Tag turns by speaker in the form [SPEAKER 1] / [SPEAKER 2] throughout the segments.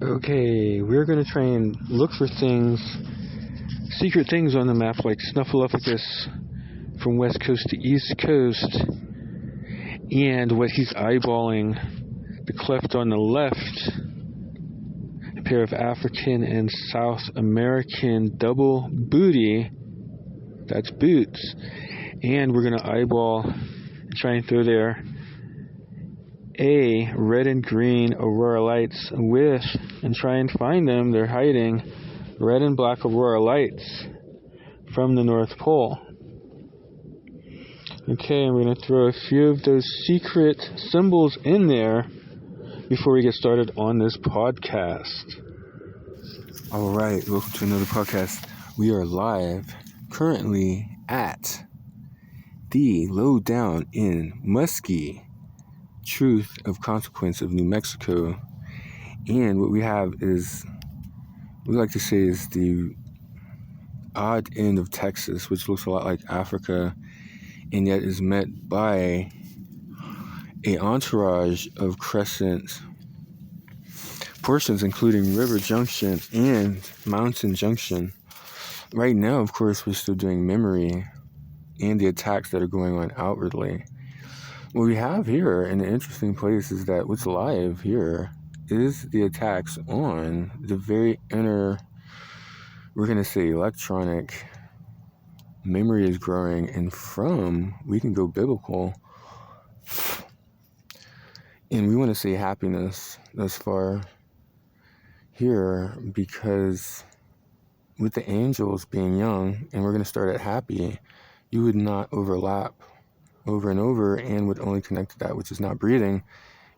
[SPEAKER 1] Okay, we're going to try and look for things, secret things on the map, like Snuffleupagus from west coast to east coast, and what he's eyeballing, the cleft on the left, a pair of African and South American double booty, that's boots, and we're going to eyeball and try and throw there a red and green aurora lights with, and try and find them. They're hiding red and black aurora lights from the North Pole. Okay, and we're going to throw a few of those secret symbols in there before we get started on this podcast.
[SPEAKER 2] All right, welcome to another podcast. We are live currently at the lowdown in Muskie Truth of Consequence of New Mexico, and what we have is, we like to say, is the odd end of Texas, which looks a lot like Africa, and yet is met by a entourage of crescent portions, including River Junction and Mountain Junction. Right now, of course, we're still doing memory and the attacks that are going on outwardly. What we have here in an interesting place is that what's live here is the attacks on the very inner, we're going to say, electronic. Memory is growing, and from, we can go biblical, and we want to say happiness thus far here, because with the angels being young, and we're going to start at happy, you would not overlap over and over, and would only connect to that which is not breathing,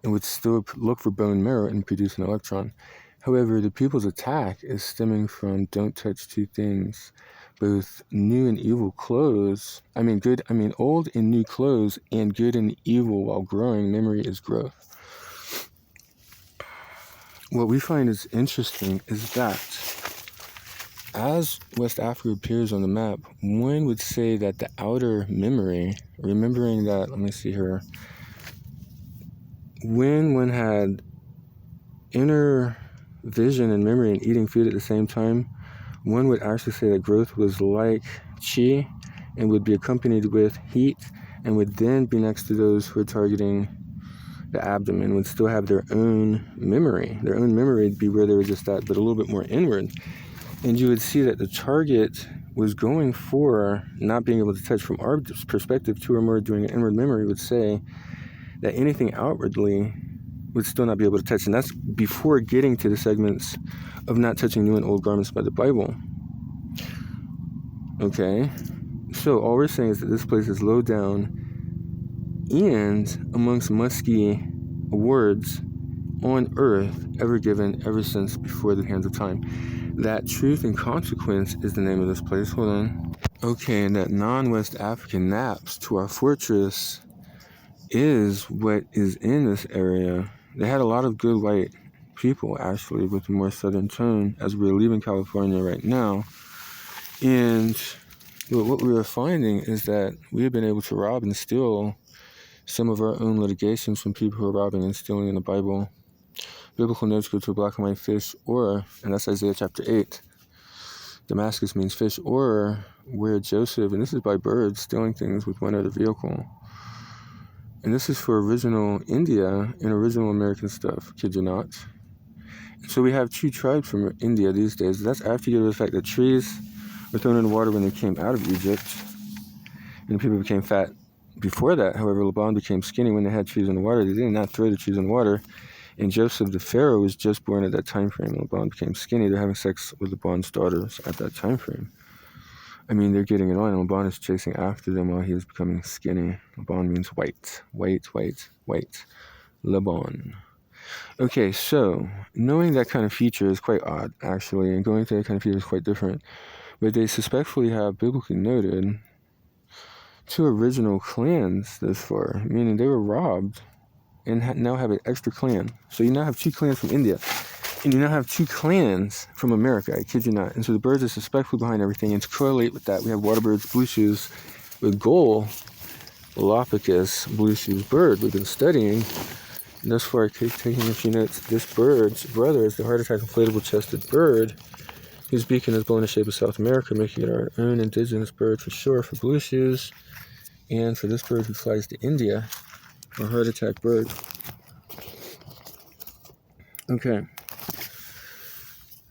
[SPEAKER 2] and would still look for bone marrow and produce an electron. However, the people's attack is stemming from don't touch two things, both new and evil clothes. Old and new clothes, and good and evil while growing. Memory is growth. What we find is interesting is that as West Africa appears on the map, one would say that the outer memory, remembering that, let me see here, when one had inner vision and memory and eating food at the same time, one would actually say that growth was like chi and would be accompanied with heat, and would then be next to those who are targeting the abdomen, would still have their own memory. Their own memory would be where they were just at, but a little bit more inward. And you would see that the target was going for not being able to touch. From our perspective, two or more doing an inward memory would say that anything outwardly would still not be able to touch. And that's before getting to the segments of not touching new and old garments by the Bible. Okay? So all we're saying is that this place is low down and amongst musky words on earth ever given ever since before the hands of time. That truth and consequence is the name of this place. Hold on. Okay, and that non-West African naps to our fortress is what is in this area. They had a lot of good white people, actually, with a more southern tone as we're leaving California right now. And what we are finding is that we have been able to rob and steal some of our own litigations from people who are robbing and stealing in the Bible. Biblical notes go to a black and white fish, or, and that's Isaiah chapter 8, Damascus means fish, or where Joseph, and this is by birds stealing things with one other vehicle. And this is for original India and original American stuff, kid you not. So we have two tribes from India these days. That's after you get to the fact that trees were thrown in the water when they came out of Egypt, and people became fat before that. However, Laban became skinny when they had trees in the water. They did not throw the trees in the water. And Joseph the Pharaoh was just born at that time frame. Laban became skinny. They're having sex with Laban's daughters at that time frame. They're getting it on, and Laban is chasing after them while he is becoming skinny. Laban means white. White. Laban. Okay, so knowing that kind of feature is quite odd, actually, and going through that kind of feature is quite different. But they suspectfully have biblically noted two original clans thus far, meaning they were robbed and now have an extra clan. So you now have two clans from India, and you now have two clans from America, I kid you not. And so the birds are suspectfully behind everything, and to correlate with that, we have water birds, blue shoes, with Golopogus, blue shoes bird. We've been studying thus far, taking a few notes, this bird's brother is the heart attack inflatable chested bird, whose beacon is blown in the shape of South America, making it our own indigenous bird for sure for blue shoes, and for this bird who flies to India, our heart attack bird. Okay.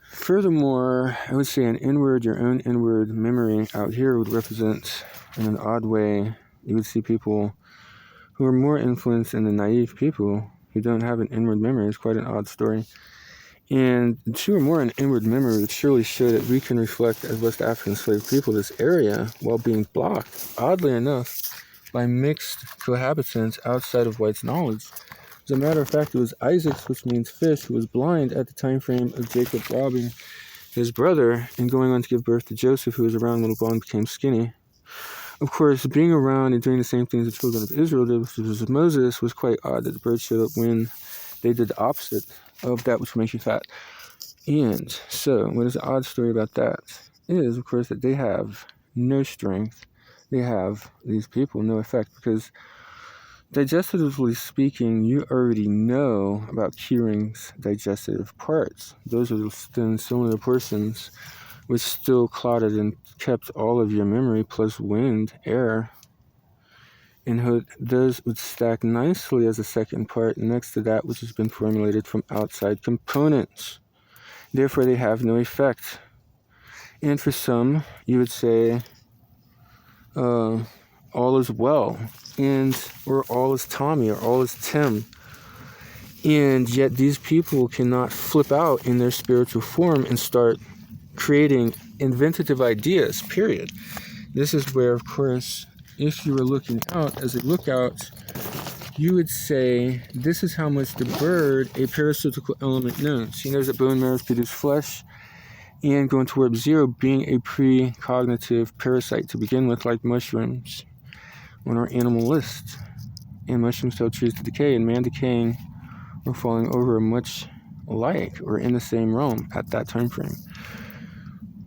[SPEAKER 2] Furthermore, I would say your own inward memory out here would represent, in an odd way, you would see people who are more influenced than the naive people who don't have an inward memory. It's quite an odd story. And two or more an inward memory would surely show that we can reflect as West African slave people this area while being blocked, oddly enough, by mixed cohabitants outside of whites' knowledge. As a matter of fact, it was Isaac, which means fish, who was blind at the time frame of Jacob robbing his brother and going on to give birth to Joseph, who was around when the bone became skinny. Of course, being around and doing the same things the children of Israel did, which was Moses, was quite odd that the birds showed up when they did the opposite of that which makes you fat. And so, what is the odd story about that is, of course, that they have no strength. They have, these people, no effect, because digestively speaking, you already know about Kieran's digestive parts. Those are the thin cylinder portions which still clotted and kept all of your memory plus wind, air. And those would stack nicely as a second part next to that which has been formulated from outside components. Therefore, they have no effect. And for some, you would say, all is well, or all is Tommy, or all is Tim. And yet these people cannot flip out in their spiritual form and start creating inventive ideas, period. This is where, of course, if you were looking out, as a lookout, you would say, this is how much the bird, a parasitical element, knows. He knows that bone marrows produce flesh, and going toward zero, being a precognitive parasite to begin with, like mushrooms on our animal list. And mushrooms tell trees to decay, and man decaying or falling over are much alike or in the same realm at that time frame.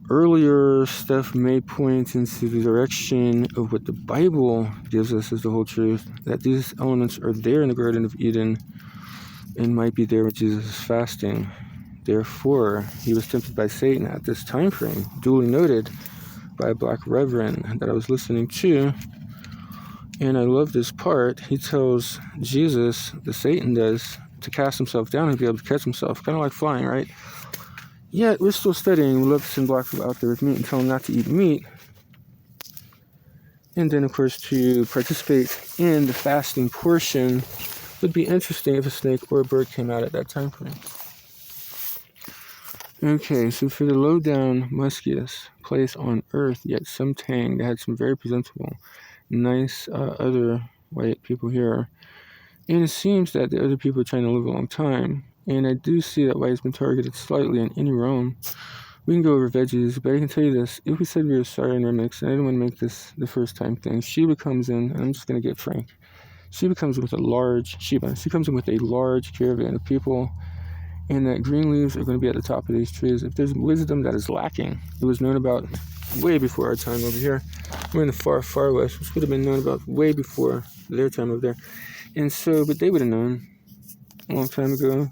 [SPEAKER 2] Earlier stuff may point into the direction of what the Bible gives us as the whole truth, that these elements are there in the Garden of Eden and might be there when Jesus is fasting. Therefore, he was tempted by Satan at this time frame, duly noted by a black reverend that I was listening to. And I love this part. He tells Jesus, the Satan does, to cast himself down and be able to catch himself. Kind of like flying, right? Yet, we're still studying. We look to send black people out there with meat and tell them not to eat meat. And then, of course, to participate in the fasting portion would be interesting if a snake or a bird came out at that time frame. Okay, so for the low-down, muskiest place on earth, yet some tang, they had some very presentable, nice other white people here. And it seems that the other people are trying to live a long time. And I do see that white has been targeted slightly in any realm. We can go over veggies, but I can tell you this. If we said we were sorry in remix, and I didn't want to make this the first time thing, Sheba comes in, and I'm just going to get frank. Sheba comes in with a large caravan of people, and that green leaves are going to be at the top of these trees. If there's wisdom that is lacking, it was known about way before our time over here. We're in the far, far west, which would have been known about way before their time over there. And so, but they would have known a long time ago.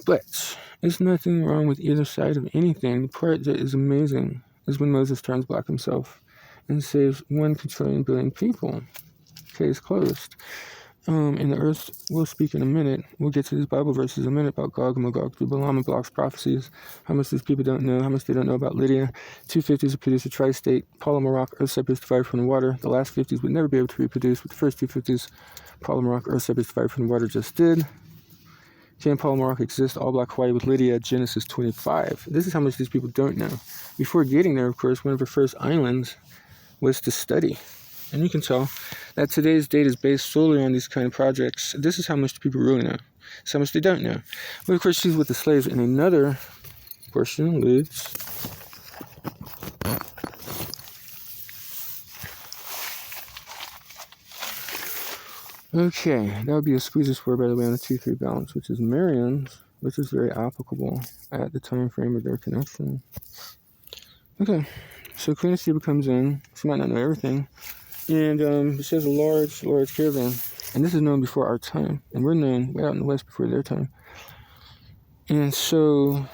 [SPEAKER 2] But there's nothing wrong with either side of anything. The part that is amazing is when Moses turns black himself and saves 1 quadrillion people. Case closed. In the earth, we'll speak in a minute. We'll get to these Bible verses in a minute about Gog and Magog through Balaam and Balak's prophecies. How much these people don't know, how much they don't know about Lydia. 2 50s would produce a tri-state. Polymer earth separates divided from the water. The last 50s would never be able to reproduce, but the first 2 50s, polymer earth separates divided from the water just did. Can polymer exist all black Hawaii with Lydia? Genesis 25. This is how much these people don't know. Before getting there, of course, one of her first islands was to study. And you can tell that today's date is based solely on these kind of projects. This is how much people really know. It's how much they don't know. But of course, she's with the slaves in another portion alludes. Okay, that would be a squeeze square, by the way, on the 2-3 balance, which is Marian's, which is very applicable at the time frame of their connection. Okay, so Queen of Sheba comes in. She might not know everything. And she has a large caravan. And this is known before our time. And we're known way out in the West before their time. And so,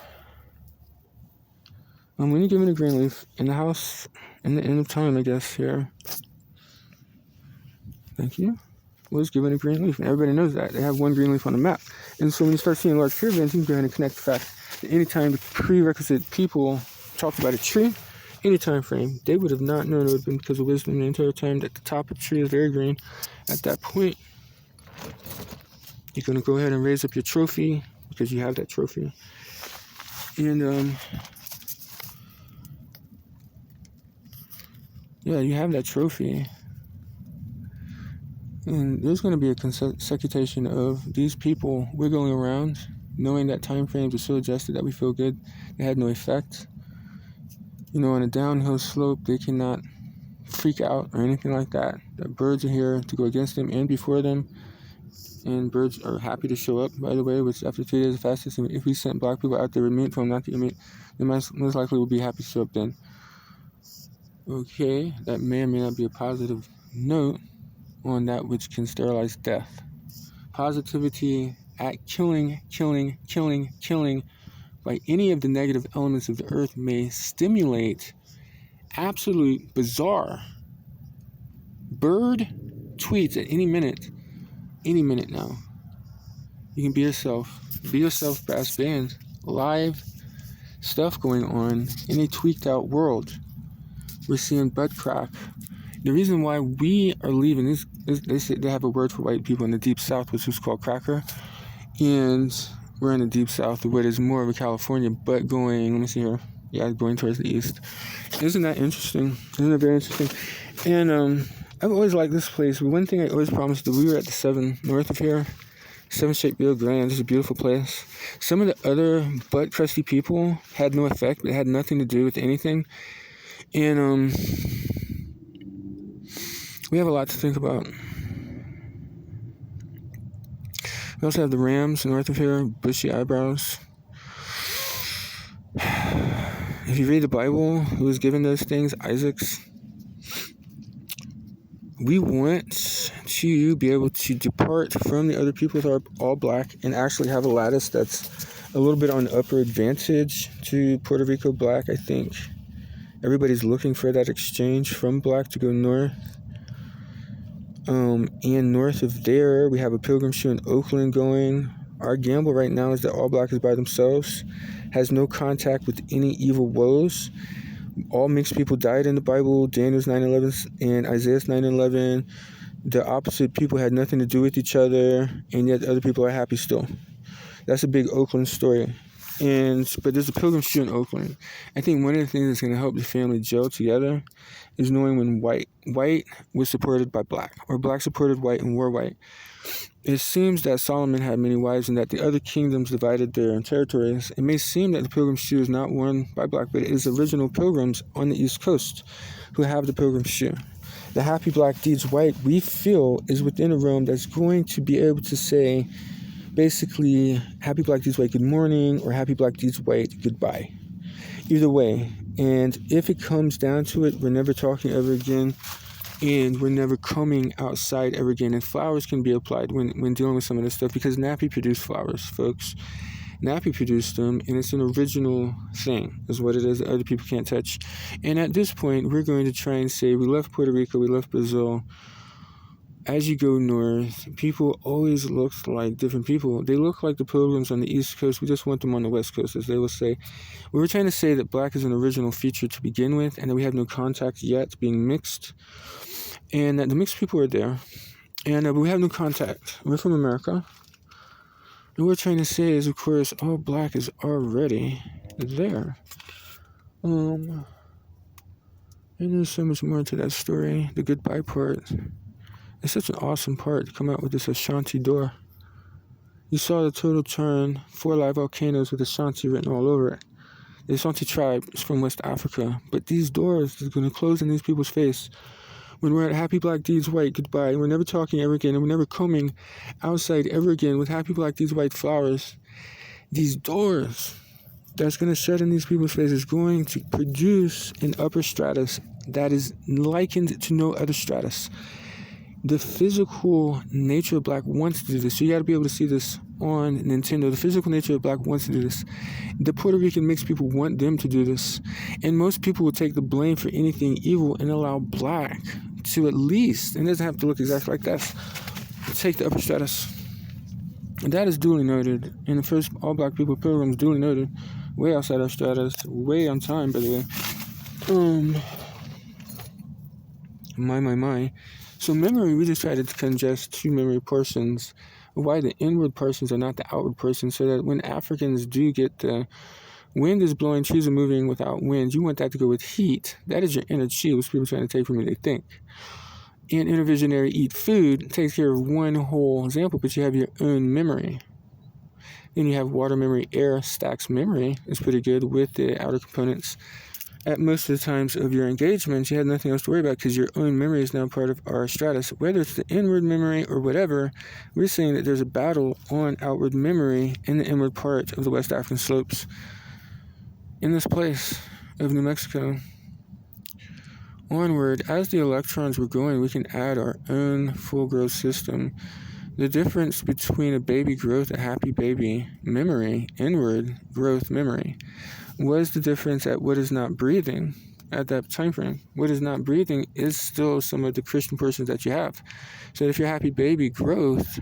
[SPEAKER 2] when you're given a green leaf in the house, in the end of time, I guess, here. Thank you. Was given a green leaf. And everybody knows that. They have one green leaf on the map. And so when you start seeing large caravans, you can go ahead and connect the fact that anytime the prerequisite people talked about a tree, any time frame, they would have not known it would have been because of wisdom the entire time that the top of the tree is very green. At that point, you're going to go ahead and raise up your trophy because you have that trophy. And, yeah, you have that trophy. And there's going to be a consecution of these people wiggling around, knowing that time frames are so adjusted that we feel good. They had no effect. You know, on a downhill slope, they cannot freak out or anything like that. The birds are here to go against them and before them. And birds are happy to show up, by the way, which after 3 days of fasting, if we sent black people out there with meat for them not to eat meat, they most likely will be happy to show up then. Okay, that may or may not be a positive note on that which can sterilize death. Positivity at killing by any of the negative elements of the earth may stimulate absolute bizarre bird tweets at any minute now. You can be yourself brass band, live stuff going on in a tweaked out world. We're seeing butt crack. The reason why we are leaving is they say they have a word for white people in the deep south, which is called cracker. And we're in the deep south, what is more of a California, but going, let me see here. Yeah, going towards the east. Isn't that interesting? Isn't it very interesting? And I've always liked this place. One thing I always promised, that we were at the 7 north of here. 7 Shape Rio Grande. It's a beautiful place. Some of the other butt crusty people had no effect. It had nothing to do with anything. And we have a lot to think about. We also have the Rams north of here, bushy eyebrows. If you read the Bible, who was given those things? Isaac's. We want to be able to depart from the other people that are all black and actually have a lattice that's a little bit on upper advantage to Puerto Rico black, I think. Everybody's looking for that exchange from black to go north. And north of there, we have a pilgrim shoe in Oakland going. Our gamble right now is that all black is by themselves, has no contact with any evil woes. All mixed people died in the Bible, Daniel's 9:11 and Isaiah's 9:11. The opposite people had nothing to do with each other, and yet other people are happy still. That's a big Oakland story. But there's a pilgrim shoe in Oakland. I think one of the things that's going to help the family gel together is knowing when white was supported by black, or black supported white and were white. It seems that Solomon had many wives and that the other kingdoms divided their territories. It may seem that the pilgrim shoe is not worn by black, but it is original pilgrims on the East Coast who have the pilgrim shoe. The happy black deeds white, we feel, is within a realm that's going to be able to say, basically, happy black deeds white, good morning, or happy black deeds white, goodbye. Either way. And if it comes down to it, we're never talking ever again, and we're never coming outside ever again. And flowers can be applied when dealing with some of this stuff, because Nappy produced flowers, folks. Nappy produced them, and it's an original thing, is what it is, that other people can't touch. And at this point, we're going to try and say, we left Puerto Rico, we left Brazil. As you go north, people always look like different people. They look like the pilgrims on the East Coast. We just want them on the West Coast, as they will say. We were trying to say that black is an original feature to begin with, and that we have no contact yet being mixed, and that the mixed people are there, and but we have no contact. We're from America. And what we're trying to say is, of course, all black is already there. And there's so much more to that story. The goodbye part. It's such an awesome part to come out with this Ashanti door. You saw the total turn, 4 live volcanoes with Ashanti written all over it. The Ashanti tribe is from West Africa, but these doors are going to close in these people's face. When we're at Happy Black Deeds White, goodbye. We're never talking ever again, and we're never coming outside ever again with Happy Black Deeds White flowers. These doors that's going to shut in these people's faces is going to produce an upper stratus that is likened to no other stratus. The physical nature of black wants to do this. So you got to be able to see this on Nintendo. The physical nature of black wants to do this. The Puerto Rican mixed people want them to do this. And most people will take the blame for anything evil and allow black to at least, and it doesn't have to look exactly like that, take the upper status. And that is duly noted. And the first all black people pilgrims duly noted. Way outside our status. Way on time, by the way. My. So memory, we just try to congest two memory portions of why the inward portions are not the outward portions, so that when Africans do get the wind is blowing, trees are moving without wind, you want that to go with heat. That is your inner chi, which people are trying to take from you, they think. And intervisionary eat food takes care of one whole example, but you have your own memory. Then you have water memory, air stacks memory is pretty good with the outer components. At most of the times of your engagements, you have nothing else to worry about because your own memory is now part of our stratus. Whether it's the inward memory or whatever, we're saying that there's a battle on outward memory in the inward part of the West African slopes in this place of New Mexico. Onward, as the electrons were going, we can add our own full growth system. The difference between a baby growth, a happy baby memory, inward growth memory, was the difference at what is not breathing at that time frame. What is not breathing is still some of the Christian persons that you have. So if you're happy baby growth,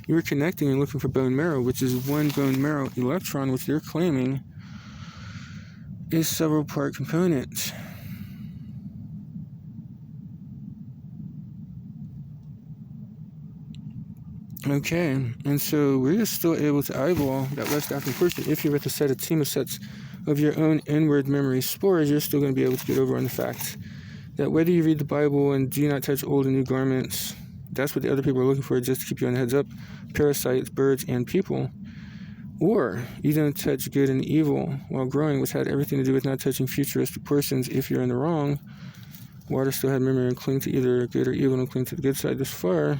[SPEAKER 2] you're connecting and looking for bone marrow, which is one bone marrow electron, which they're claiming is several part component. Okay, and so we're still able to eyeball that West African portion. If you're with a set of team of sets of your own inward memory spores, you're still going to be able to get over on the fact that whether you read the Bible and do not touch old and new garments, that's what the other people are looking for, just to keep you on the heads up, parasites, birds, and people, or you don't touch good and evil while growing, which had everything to do with not touching futuristic portions. If you're in the wrong, water still had memory and cling to either good or evil and cling to the good side this far.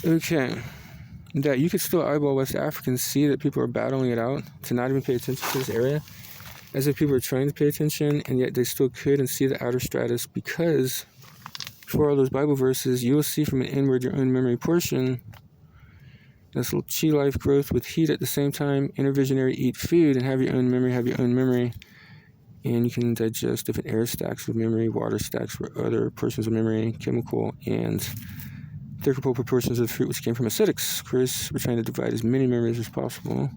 [SPEAKER 2] Okay, that you could still eyeball West Africans, see that people are battling it out to not even pay attention to this area, as if people are trying to pay attention, and yet they still could, and see the outer stratus, because for all those Bible verses, you will see from an inward your own memory portion. That's little chi life growth with heat at the same time, intervisionary eat food, and have your own memory, and you can digest different air stacks of memory, water stacks for other portions of memory, chemical, and thicker proportions of the fruit which came from acidics. Of course, we're trying to divide as many memories as possible.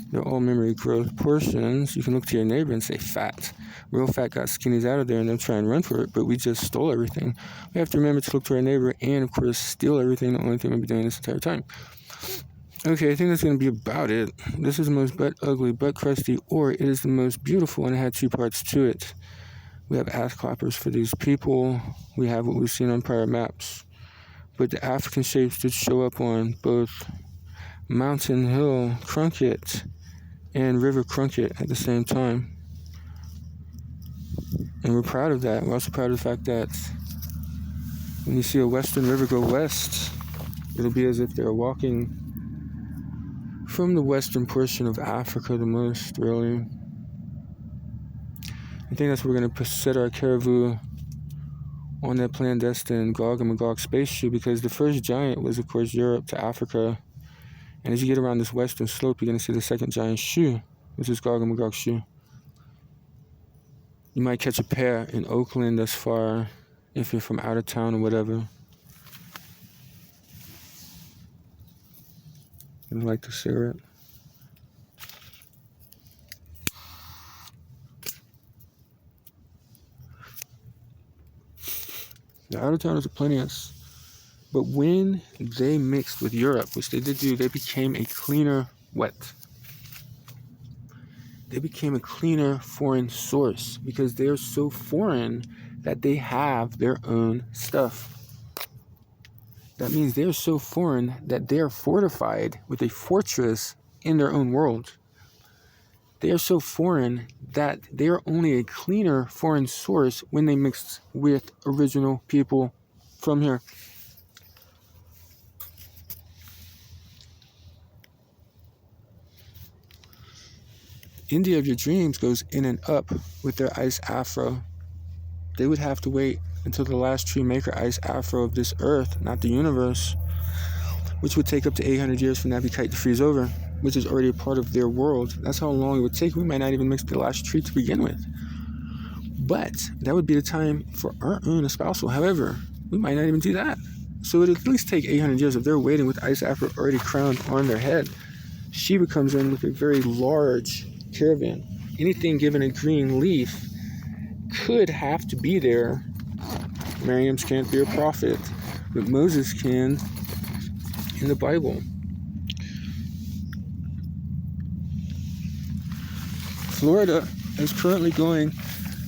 [SPEAKER 2] They're all memory growth portions. You can look to your neighbor and say, fat. Real fat got skinnies out of there and they'll try and run for it, but we just stole everything. We have to remember to look to our neighbor and, of course, steal everything, the only thing we'll be doing this entire time. Okay, I think that's going to be about it. This is the most butt ugly, butt crusty, or it is the most beautiful, and it had two parts to it. We have ass clappers for these people. We have what we've seen on prior maps. But the African shapes did show up on both Mountain Hill Crunket and River Crunket at the same time. And we're proud of that. We're also proud of the fact that when you see a western river go west, it'll be as if they're walking from the western portion of Africa the most, really. I think that's where we're going to set our caribou on that clandestine Gog and Magog space shoe, because the first giant was, of course, Europe to Africa. And as you get around this western slope, you're going to see the second giant shoe, which is Gog and Magog shoe. You might catch a pair in Oakland thus far, if you're from out of town or whatever. I'd like to cigarette. The outer towners are plenteous, but when they mixed with Europe, which they did do, they became a cleaner what? They became a cleaner foreign source, because they are so foreign that they have their own stuff. That means they're so foreign that they are fortified with a fortress in their own world. They are so foreign that they are only a cleaner foreign source when they mix with original people from here. India of your dreams goes in and up with their ice afro. They would have to wait until the last tree maker ice afro of this earth, not the universe, which would take up to 800 years for Nappy kite to freeze over, which is already a part of their world. That's how long it would take. We might not even mix the last tree to begin with. But that would be the time for our own espousal. However, we might not even do that. So it would at least take 800 years if they're waiting with ice afro already crowned on their head. Shiva comes in with a very large caravan. Anything given a green leaf could have to be there. Miriam's can't be a prophet, but Moses can in the Bible. Florida is currently going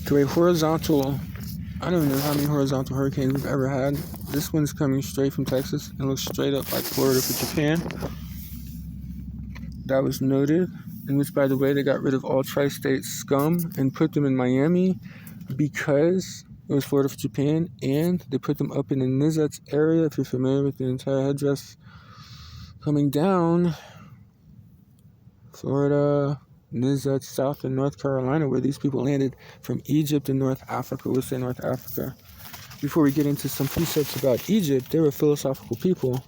[SPEAKER 2] through a horizontal, I don't know how many horizontal hurricanes we've ever had. This one's coming straight from Texas and looks straight up like Florida for Japan. That was noted, in which, by the way, they got rid of all tri-state scum and put them in Miami because it was Florida for Japan, and they put them up in the Nizzet's area, if you're familiar with the entire headdress coming down. Florida, Nizzet's, South and North Carolina, where these people landed from Egypt and North Africa. We'll say North Africa. Before we get into some precepts about Egypt, they were philosophical people.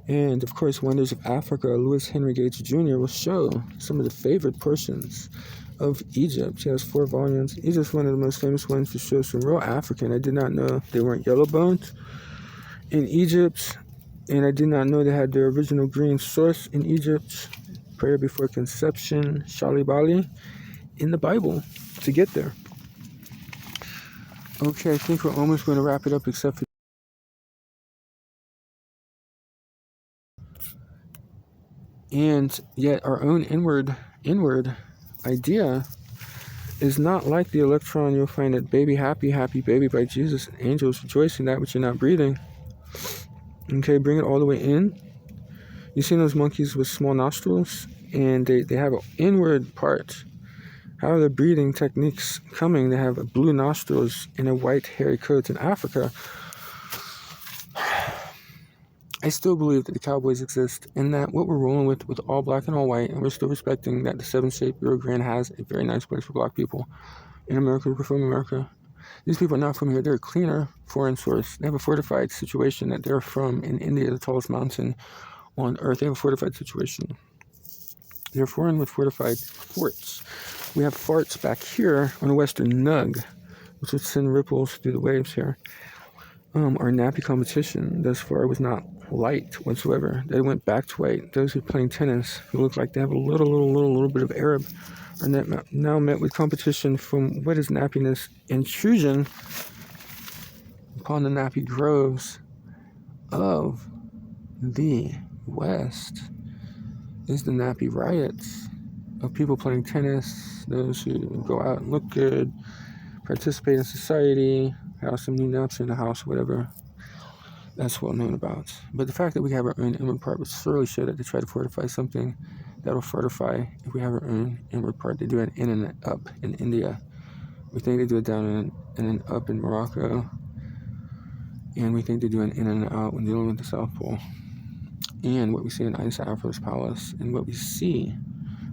[SPEAKER 2] And, of course, Wonders of Africa, Lewis Henry Gates Jr. will show some of the favorite portions of Egypt. He has 4 volumes. He's just one of the most famous ones to show some real African. I did not know they weren't yellow-boned in Egypt, and I did not know they had their original green source in Egypt, prayer before conception, Shalibali, in the Bible to get there. Okay, I think we're almost going to wrap it up, except for and yet our own inward idea is not like the electron you'll find at baby happy baby by Jesus and angels rejoicing that which you're not breathing. Okay, bring it all the way in. You see those monkeys with small nostrils, and they have an inward part. How are the breathing techniques coming? They have blue nostrils and a white hairy coat in Africa. I still believe that the cowboys exist, and that what we're rolling with all black and all white, and we're still respecting that the 7-state Bureau Grant has a very nice place for black people in America. We're from America. These people are not from here. They're a cleaner foreign source. They have a fortified situation that they're from in India, the tallest mountain on earth. They have a fortified situation. They're foreign with fortified forts. We have farts back here on the western nug, which would send ripples through the waves here. Our nappy competition thus far was not light whatsoever. They went back to white. Those who are playing tennis, who look like they have a little bit of Arab, are now met with competition from what is nappiness intrusion upon the nappy groves of the West. Is the nappy riots of people playing tennis, those who go out and look good, participate in society, have some new naps in the house, whatever. That's well known about. But the fact that we have our own inward part would surely show that they try to fortify something that will fortify if we have our own inward part. They do it in and up in India. We think they do it down in and up in Morocco. And we think they do it in and out when dealing with the South Pole. And what we see in Isa Afro's palace, and what we see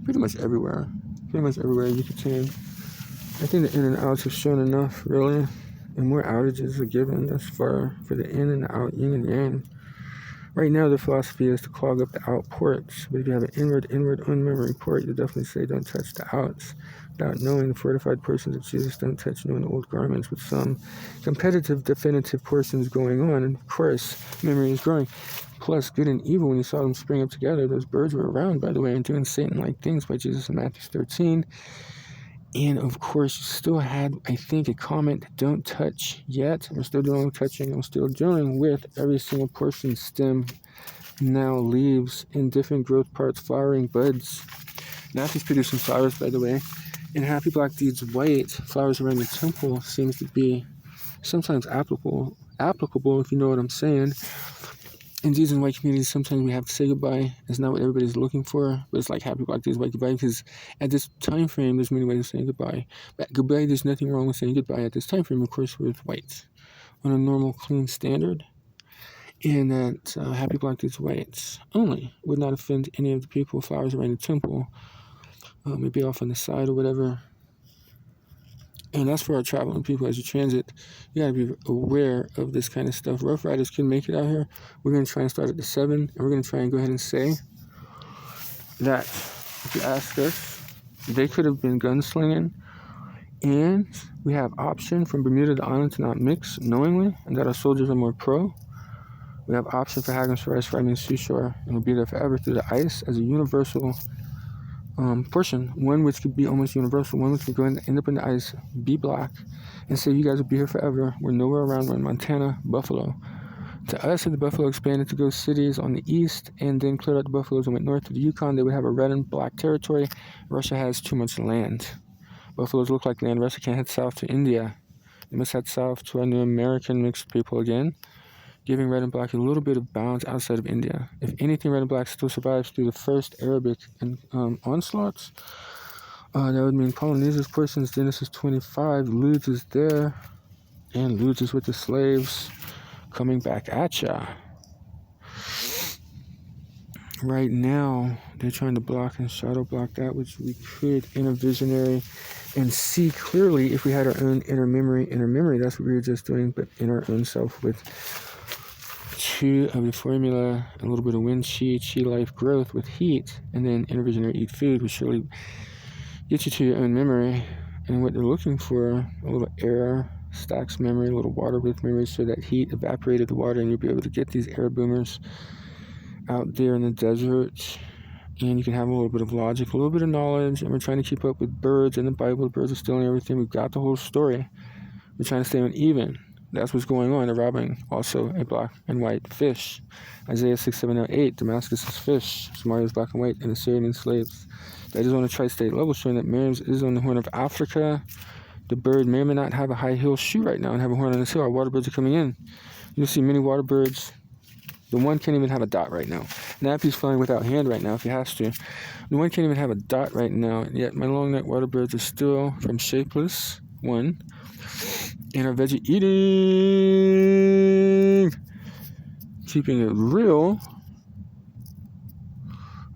[SPEAKER 2] pretty much everywhere you could turn. I think the in and outs have shown enough, really. And more outages are given thus far for the in and out, yin and yang. Right now, the philosophy is to clog up the out ports. But if you have an inward, unmemory port, you definitely say don't touch the outs. Without knowing the fortified portions of Jesus, don't touch new and old garments, with some competitive, definitive portions going on. And of course, memory is growing. Plus, good and evil, when you saw them spring up together, those birds were around, by the way, and doing Satan-like things by Jesus in Matthew 13. And of course, you still had, I think, a comment, don't touch yet. We're still doing touching, and we're still dealing with every single portion, stem, now leaves, in different growth parts, flowering buds. Nappy's producing flowers, by the way. And Happy Black Deeds White, flowers around the temple, seems to be sometimes applicable, if you know what I'm saying. In these and white communities, sometimes we have to say goodbye. It's not what everybody's looking for, but it's like Happy Black Days, White Goodbye, because at this time frame, there's many ways of saying goodbye. But goodbye, there's nothing wrong with saying goodbye at this time frame, of course, with whites on a normal, clean standard. And that Happy Black Days Whites only would not offend any of the people, flowers around the temple, maybe off on the side or whatever. And that's for our traveling people. As you transit, you gotta be aware of this kind of stuff. Rough Riders can make it out here. We're gonna try and start at the 7, and we're gonna try and go ahead and say that, if you ask us, they could have been gunslinging, and we have option from Bermuda to Island to not mix knowingly, and that our soldiers are more pro. We have option for Haggins for ice riding seashore, and will be there forever through the ice as a universal portion, one which could be almost universal, one which could go end up in the ice, be black, and say you guys will be here forever. We're nowhere around. We're in Montana, Buffalo. To us, if the Buffalo expanded to go cities on the east and then cleared out the Buffaloes and went north to the Yukon, they would have a red and black territory. Russia has too much land. Buffaloes look like land. Russia can't head south to India. They must head south to our new American mixed people again, giving red and black a little bit of balance outside of India. If anything, red and black still survives through the first Arabic onslaughts. That would mean Polynesia's portions, Genesis 25, Ludes is there, and Ludes is with the slaves coming back at ya. Right now, they're trying to block and shadow block that which we could inner visionary and see clearly if we had our own inner memory. That's what we were just doing, but in our own self with 2 of the formula, a little bit of wind chi life growth with heat, and then inner visionary eat food, which surely get you to your own memory. And what they're looking for, a little air stacks memory, a little water with memory, so that heat evaporated the water and you'll be able to get these air boomers out there in the desert. And you can have a little bit of logic, a little bit of knowledge, and we're trying to keep up with birds in the Bible. The birds are stealing everything. We've got the whole story. We're trying to stay on even. That's what's going on. They're robbing also a black and white fish. Isaiah 6, 7, 8, Damascus is fish, Somalia is black and white, and Assyrian slaves. That is on a tri-state level, showing that Miriam's is on the Horn of Africa. The bird may or may not have a high heel shoe right now and have a horn on his heel. Our water birds are coming in. You'll see many water birds. The one can't even have a dot right now. Nappy's flying without hand right now if he has to. The one can't even have a dot right now. And yet my long neck water birds are still from Shapeless 1. And our veggie eating. Keeping it real.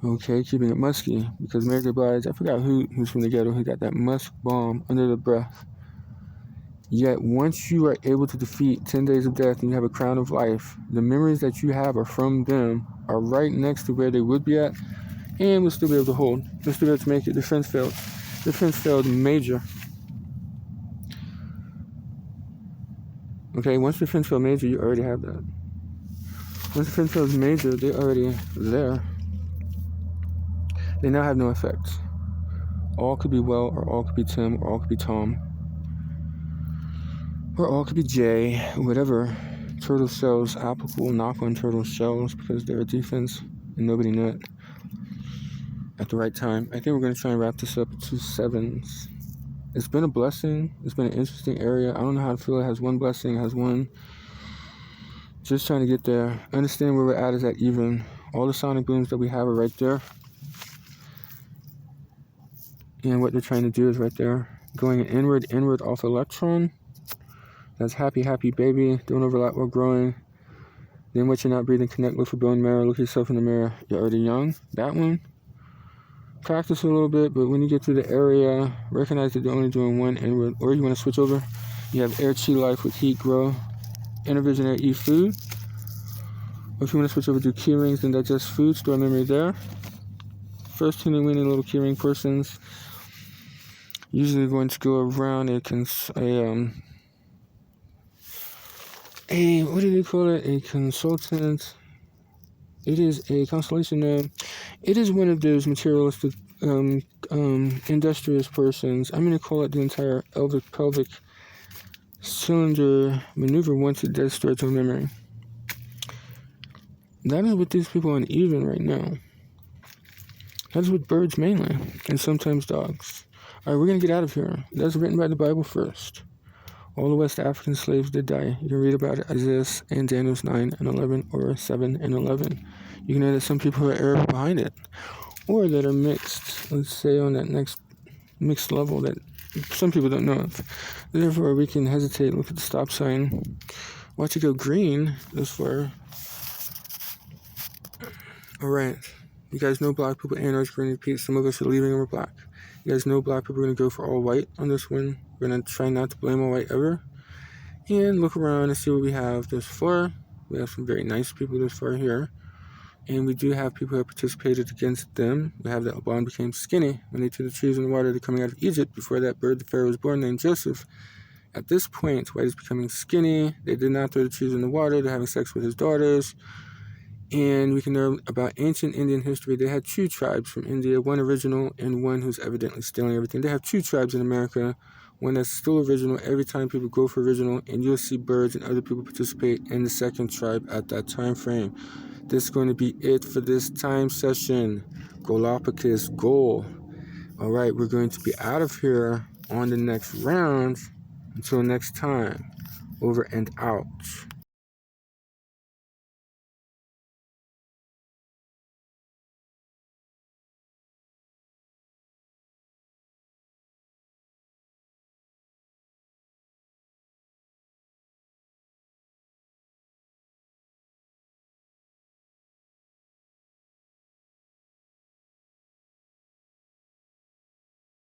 [SPEAKER 2] Okay, keeping it musky. Because Mary J. Blige, I forgot who's from the ghetto who got that musk bomb under the breath. Yet once you are able to defeat 10 days of death and you have a crown of life, the memories that you have are from them, are right next to where they would be at, and we'll still be able to hold. We'll still be able to make it. Defense failed. Defense failed major. Okay, once defense failed major, you already have that. Once defense fails major, they're already there. They now have no effect. All could be well, or all could be Tim, or all could be Tom. Or all could be Jay, whatever. Turtle shells applicable, knock on turtle shells because they're a defense and nobody knew it at the right time. I think we're going to try and wrap this up at 2 7s. It's been a blessing. It's been an interesting area. I don't know how to feel. It has one blessing, it has one. Just trying to get there. Understand where we're at is at even. All the sonic booms that we have are right there. And what they're trying to do is right there. Going inward off electron. That's happy, happy baby. Don't overlap while growing. Then what you're not breathing, connect, look for bone marrow. Look yourself in the mirror. You're already young. That one. Practice a little bit, but when you get to the area, recognize that you're only doing one inward. Or you want to switch over. You have air chi life with heat grow. Inner visionary eat food. Or if you want to switch over to key rings, then digest food. Store memory there. First teeny weeny little key ring persons. Usually going to go around what do they call it? A consultant. It is a constellation name. It is one of those materialistic, industrious persons. I'm going to call it the entire pelvic cylinder maneuver once it does start to memory. That is what these people are on even right now. That is with birds mainly, and sometimes dogs. Alright, we're going to get out of here. That's written by the Bible first. All the West African slaves did die. You can read about it, Isaiah and Daniel's 9 and 11, or 7 and 11. You can know that some people are Arab behind it, or that are mixed, let's say on that next mixed level that some people don't know of. Therefore, we can hesitate, look at the stop sign, watch it go green this far. Alright, You guys know black people and ours are going to repeat. Some of us are leaving and we're black. You guys know black people are going to go for all white on this one. We're going to try not to blame all white ever. And look around and see what we have thus far. We have some very nice people thus far here. And we do have people who have participated against them. We have that Laban became skinny when they threw the trees in the water. They're coming out of Egypt. Before that bird, the Pharaoh was born, named Joseph. At this point, white is becoming skinny. They did not throw the trees in the water. They're having sex with his daughters. And we can learn about ancient Indian history. They had two tribes from India, one original and one who's evidently stealing everything. They have two tribes in America, one that's still original. Every time people go for original, and you'll see birds and other people participate in the second tribe at that time frame. This is going to be it for this time session. Golopogus, go. All right, we're going to be out of here on the next round. Until next time, over and out.